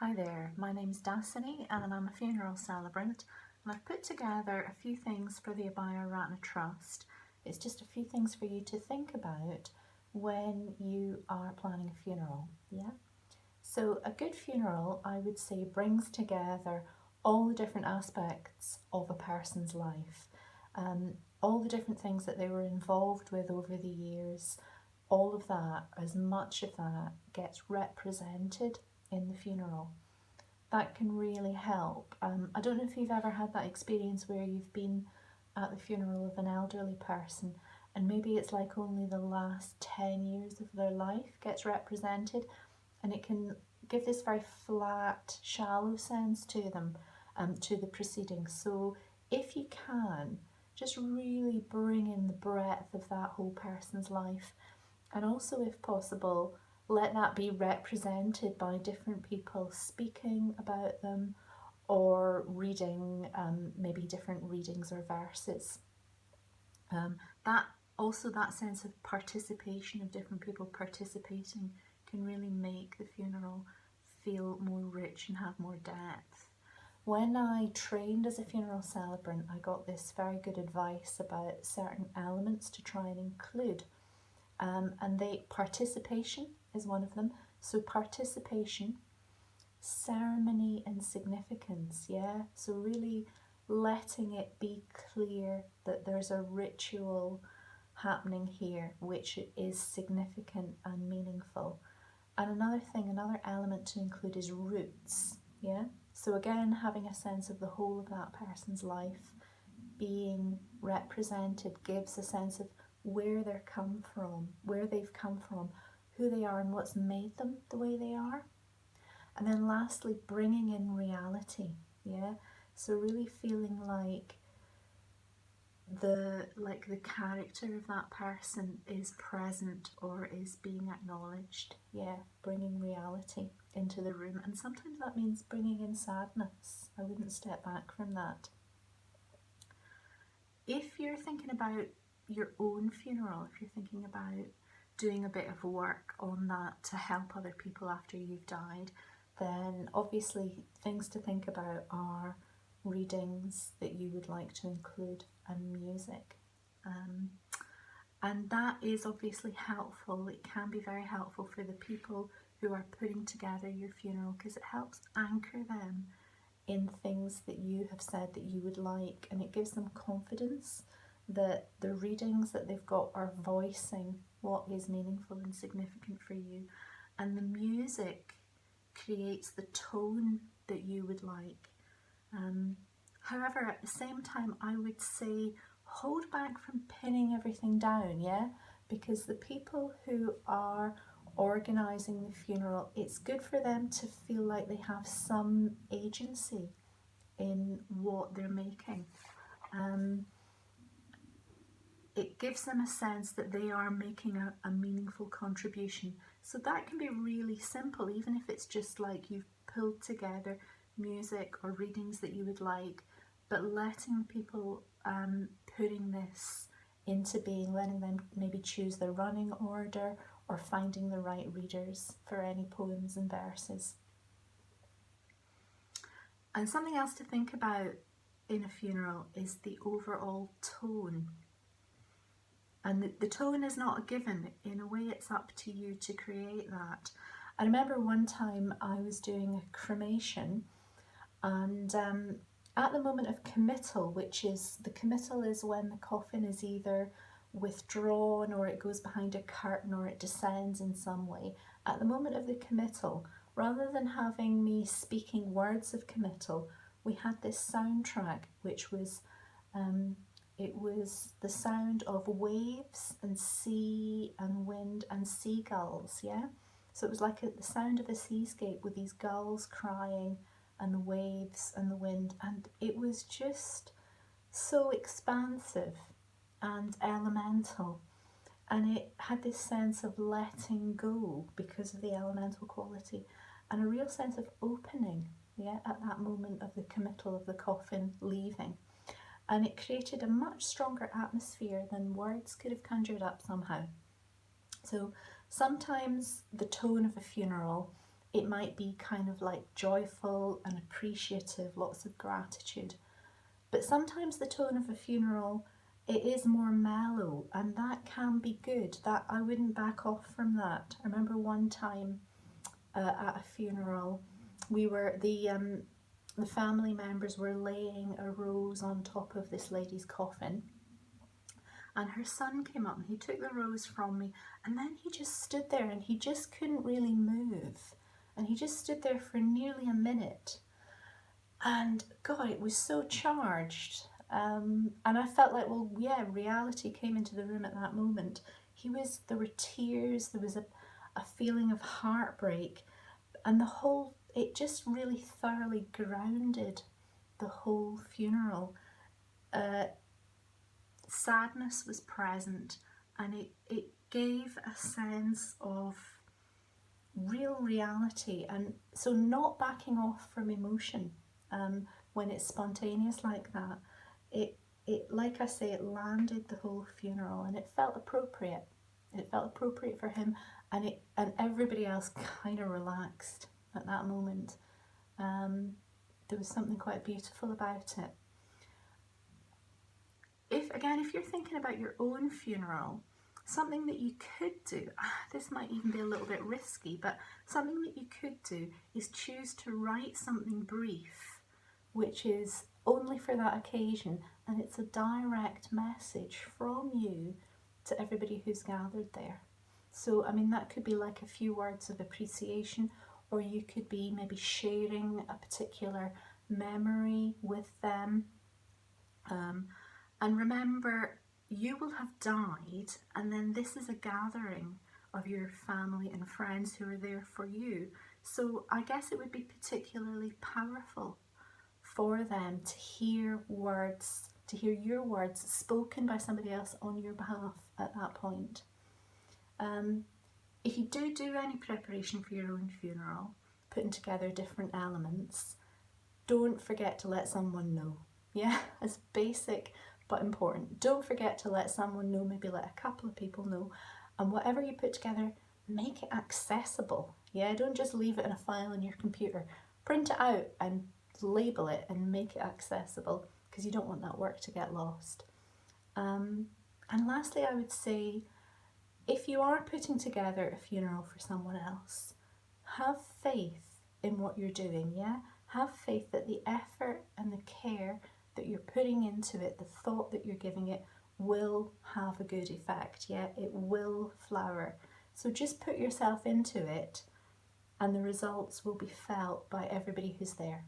Hi there, my name's Dassini and I'm a funeral celebrant, and I've put together a few things for the Abaya Ratna Trust. It's just a few things for you to think about when you are planning a funeral, yeah? So a good funeral, I would say, brings together all the different aspects of a person's life, all the different things that they were involved with over the years. All of that, as much of that, gets represented in the funeral. That can really help. I don't know if you've ever had that experience where you've been at the funeral of an elderly person and maybe it's like only the last 10 years of their life gets represented, and it can give this very flat, shallow sense to them, to the proceedings. So if you can, just really bring in the breadth of that whole person's life, and also, if possible, let that be represented by different people speaking about them or reading maybe different readings or verses. That also, that sense of participation, of different people participating, can really make the funeral feel more rich and have more depth. When I trained as a funeral celebrant, I got this very good advice about certain elements to try and include. Participation is one of them. So participation, ceremony and significance, yeah? So really letting it be clear that there's a ritual happening here which is significant and meaningful. And another element to include is roots, yeah? So again, having a sense of the whole of that person's life being represented gives a sense of where they've come from, who they are and what's made them the way they are. And then lastly, bringing in reality, yeah? So really feeling like the character of that person is present or is being acknowledged, yeah? Bringing reality into the room. And sometimes that means bringing in sadness. I wouldn't step back from that. If you're thinking about your own funeral, if you're thinking about doing a bit of work on that to help other people after you've died, then obviously things to think about are readings that you would like to include and music. And that is obviously helpful. It can be very helpful for the people who are putting together your funeral because it helps anchor them in things that you have said that you would like, and it gives them confidence that the readings that they've got are voicing what is meaningful and significant for you, and the music creates the tone that you would like. However, at the same time, I would say hold back from pinning everything down, yeah? Because the people who are organising the funeral, it's good for them to feel like they have some agency in what they're making. It gives them a sense that they are making a meaningful contribution. So that can be really simple, even if it's just like you've pulled together music or readings that you would like, but letting people putting this into being, letting them maybe choose the running order or finding the right readers for any poems and verses. And something else to think about in a funeral is the overall tone. And the tone is not a given. In a way, it's up to you to create that. I remember one time I was doing a cremation, and at the moment of committal, the committal is when the coffin is either withdrawn or it goes behind a curtain or it descends in some way. At the moment of the committal, rather than having me speaking words of committal, we had this soundtrack which was it was the sound of waves and sea and wind and seagulls, yeah? So it was like the sound of a seascape with these gulls crying and the waves and the wind, and it was just so expansive and elemental, and it had this sense of letting go because of the elemental quality, and a real sense of opening, yeah, at that moment of the committal of the coffin leaving. And it created a much stronger atmosphere than words could have conjured up somehow. So sometimes the tone of a funeral it might be kind of like joyful and appreciative, lots of gratitude. But sometimes the tone of a funeral, it is more mellow, and that can be good. That I wouldn't back off from that. I remember one time at a funeral, the family members were laying a rose on top of this lady's coffin, and her son came up and he took the rose from me, and then he just stood there and he just couldn't really move, and he just stood there for nearly a minute. And God, it was so charged. And I felt like, well, yeah, reality came into the room at that moment. There were tears, there was a feeling of heartbreak, and it just really thoroughly grounded the whole funeral. Sadness was present, and it gave a sense of real reality, and so not backing off from emotion. When it's spontaneous like that, it like I say, it landed the whole funeral, and it felt appropriate. It felt appropriate for him, and everybody else kind of relaxed at that moment. There was something quite beautiful about it. If you're thinking about your own funeral, something that you could do, this might even be a little bit risky, but something that you could do is choose to write something brief, which is only for that occasion, and it's a direct message from you to everybody who's gathered there. So, I mean, that could be like a few words of appreciation, or you could be maybe sharing a particular memory with them. And remember, you will have died, and then this is a gathering of your family and friends who are there for you. So I guess it would be particularly powerful for them to hear your words spoken by somebody else on your behalf at that point. If you do any preparation for your own funeral, putting together different elements, don't forget to let someone know. Yeah, it's basic but important. Don't forget to let someone know, maybe let a couple of people know, and whatever you put together, make it accessible. Yeah, don't just leave it in a file in your computer. Print it out and label it and make it accessible, because you don't want that work to get lost. And lastly, I would say, if you are putting together a funeral for someone else, have faith in what you're doing, yeah? Have faith that the effort and the care that you're putting into it, the thought that you're giving it, will have a good effect, yeah? It will flower. So just put yourself into it, and the results will be felt by everybody who's there.